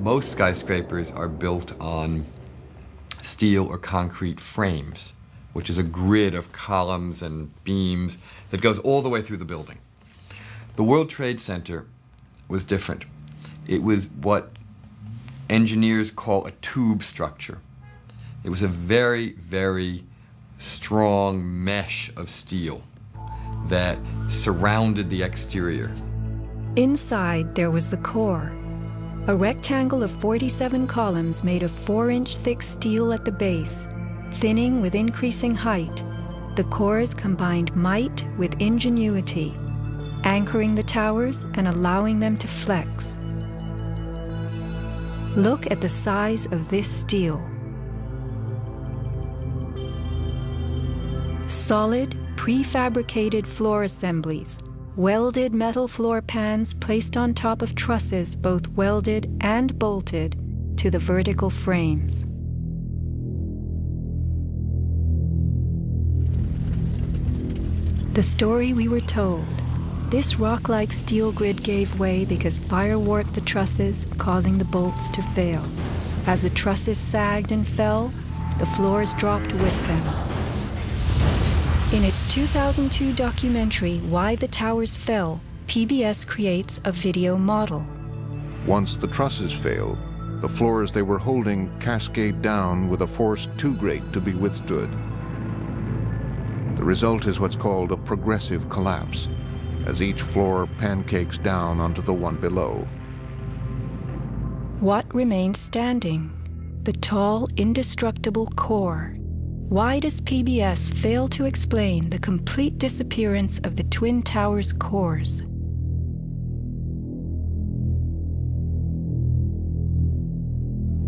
Most skyscrapers are built on steel or concrete frames, which is a grid of columns and beams that goes all the way through the building. The World Trade Center was different. It was what engineers call a tube structure. It was a very, very strong mesh of steel that surrounded the exterior. Inside, there was the core, a rectangle of 47 columns made of 4-inch thick steel at the base, thinning with increasing height. The cores combined might with ingenuity, anchoring the towers and allowing them to flex. Look at the size of this steel. Solid, prefabricated floor assemblies, welded metal floor pans placed on top of trusses both welded and bolted to the vertical frames. The story we were told: this rock-like steel grid gave way because fire warped the trusses, causing the bolts to fail. As the trusses sagged and fell, the floors dropped with them. In its 2002 documentary, Why the Towers Fell, PBS creates a video model. Once the trusses fail, the floors they were holding cascade down with a force too great to be withstood. The result is what's called a progressive collapse, as each floor pancakes down onto the one below. What remains standing? The tall, indestructible core. Why does PBS fail to explain the complete disappearance of the Twin Towers' cores?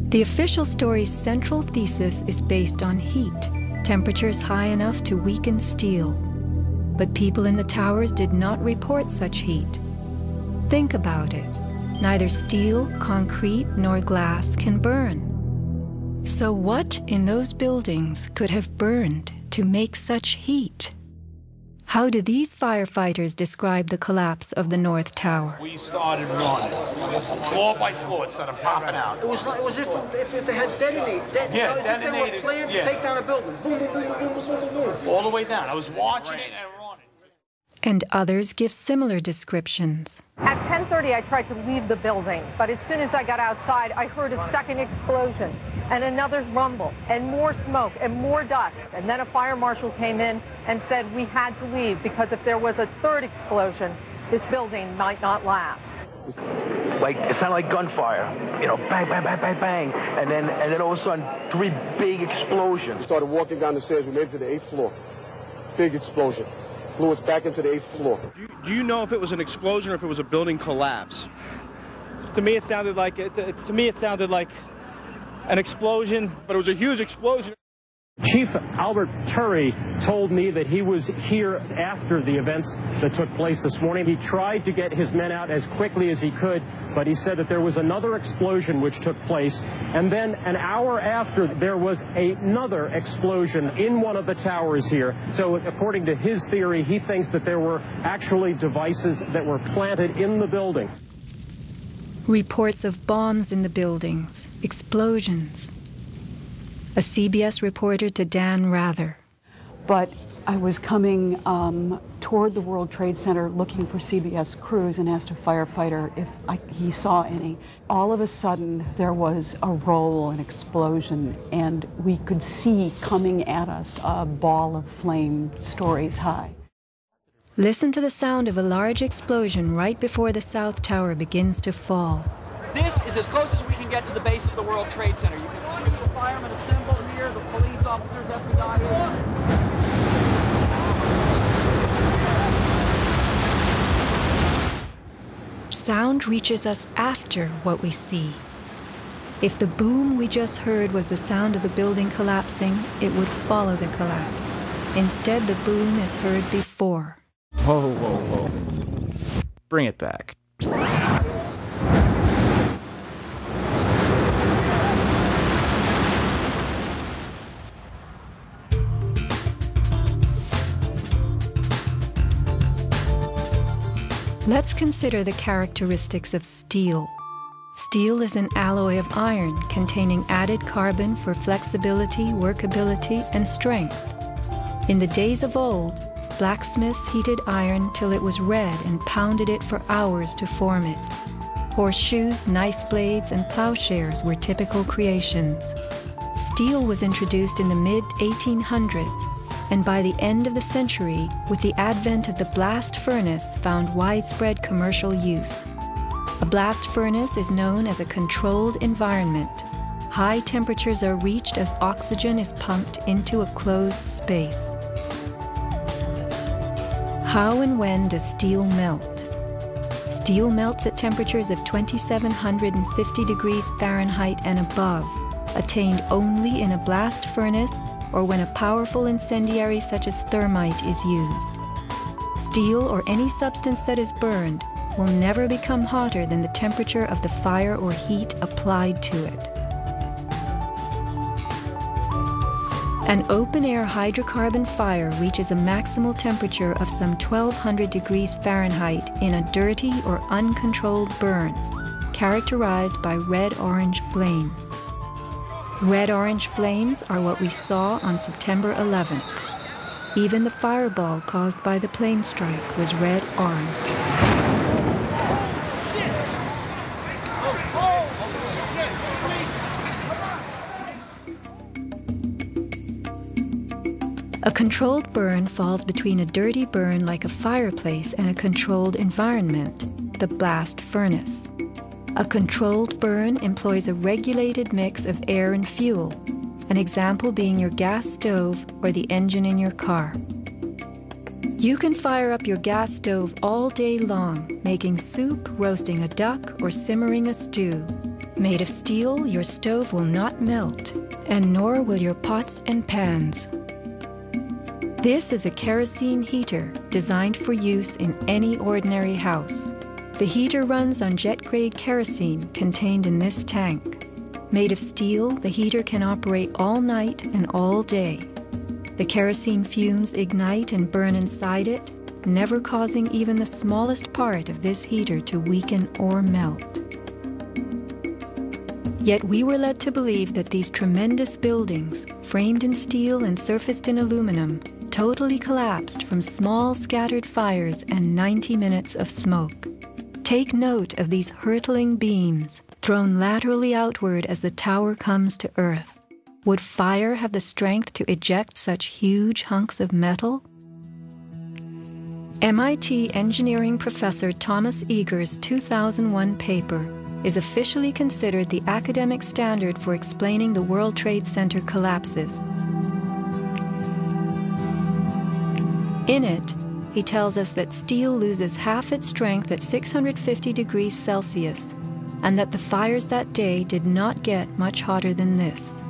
The official story's central thesis is based on heat, temperatures high enough to weaken steel. But people in the towers did not report such heat. Think about it. Neither steel, concrete, nor glass can burn. So what in those buildings could have burned to make such heat? How do these firefighters describe the collapse of the North Tower? We started running, floor by floor, it started popping out. It was if they had detonated. Yeah, as if they were planned to take down a building. Boom, boom, boom, boom, boom, boom, boom, boom. All the way down. I was watching it and running. And others give similar descriptions. At 10:30, I tried to leave the building, but as soon as I got outside, I heard a second explosion and another rumble and more smoke and more dust. And then a fire marshal came in and said we had to leave because if there was a third explosion, this building might not last. Like, it sounded like gunfire, you know, bang, bang, bang, bang, bang, and then all of a sudden, 3 big explosions. Started walking down the stairs, we made it to the 8th floor. Big explosion. Blew us back into the 8th floor. Do you know if it was an explosion or if it was a building collapse? To me, it sounded like an explosion. But it was a huge explosion. Chief Albert Turry told me that he was here after the events that took place this morning. He tried to get his men out as quickly as he could, but he said that there was another explosion which took place, and then an hour after there was another explosion in one of the towers here. So according to his theory, he thinks that there were actually devices that were planted in the building. Reports of bombs in the buildings, explosions. A CBS reporter to Dan Rather. But I was coming toward the World Trade Center looking for CBS crews and asked a firefighter if he saw any. All of a sudden, there was a roll, an explosion, and we could see coming at us a ball of flame stories high. Listen to the sound of a large explosion right before the South Tower begins to fall. This is as close as we can get to the base of the World Trade Center. You can see the firemen assembled here, the police officers, FBI. Sound reaches us after what we see. If the boom we just heard was the sound of the building collapsing, it would follow the collapse. Instead, the boom is heard before. Whoa, whoa, whoa. Bring it back. Let's consider the characteristics of steel. Steel is an alloy of iron containing added carbon for flexibility, workability, and strength. In the days of old, blacksmiths heated iron till it was red and pounded it for hours to form it. Horseshoes, knife blades, and plowshares were typical creations. Steel was introduced in the mid-1800s, and by the end of the century, with the advent of the blast furnace, found widespread commercial use. A blast furnace is known as a controlled environment. High temperatures are reached as oxygen is pumped into a closed space. How and when does steel melt? Steel melts at temperatures of 2,750 degrees Fahrenheit and above, attained only in a blast furnace or when a powerful incendiary such as thermite is used. Steel or any substance that is burned will never become hotter than the temperature of the fire or heat applied to it. An open-air hydrocarbon fire reaches a maximal temperature of some 1,200 degrees Fahrenheit in a dirty or uncontrolled burn, characterized by red-orange flames. Red-orange flames are what we saw on September 11th. Even the fireball caused by the plane strike was red-orange. A controlled burn falls between a dirty burn like a fireplace and a controlled environment, the blast furnace. A controlled burn employs a regulated mix of air and fuel, an example being your gas stove or the engine in your car. You can fire up your gas stove all day long, making soup, roasting a duck, or simmering a stew. Made of steel, your stove will not melt, and nor will your pots and pans. This is a kerosene heater designed for use in any ordinary house. The heater runs on jet-grade kerosene contained in this tank. Made of steel, the heater can operate all night and all day. The kerosene fumes ignite and burn inside it, never causing even the smallest part of this heater to weaken or melt. Yet we were led to believe that these tremendous buildings, framed in steel and surfaced in aluminum, totally collapsed from small scattered fires and 90 minutes of smoke. Take note of these hurtling beams, thrown laterally outward as the tower comes to earth. Would fire have the strength to eject such huge hunks of metal? MIT engineering professor Thomas Eager's 2001 paper is officially considered the academic standard for explaining the World Trade Center collapses. In it, he tells us that steel loses half its strength at 650 degrees Celsius, and that the fires that day did not get much hotter than this.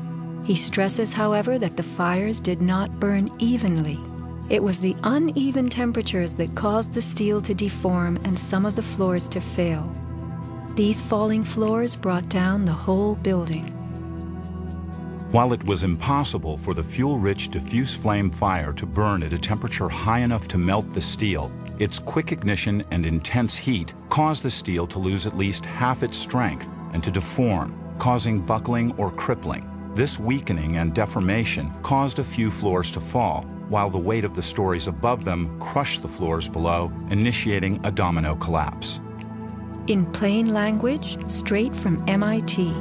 He stresses, however, that the fires did not burn evenly. It was the uneven temperatures that caused the steel to deform and some of the floors to fail. These falling floors brought down the whole building. While it was impossible for the fuel-rich diffuse flame fire to burn at a temperature high enough to melt the steel, its quick ignition and intense heat caused the steel to lose at least half its strength and to deform, causing buckling or crippling. This weakening and deformation caused a few floors to fall, while the weight of the stories above them crushed the floors below, initiating a domino collapse. In plain language, straight from MIT,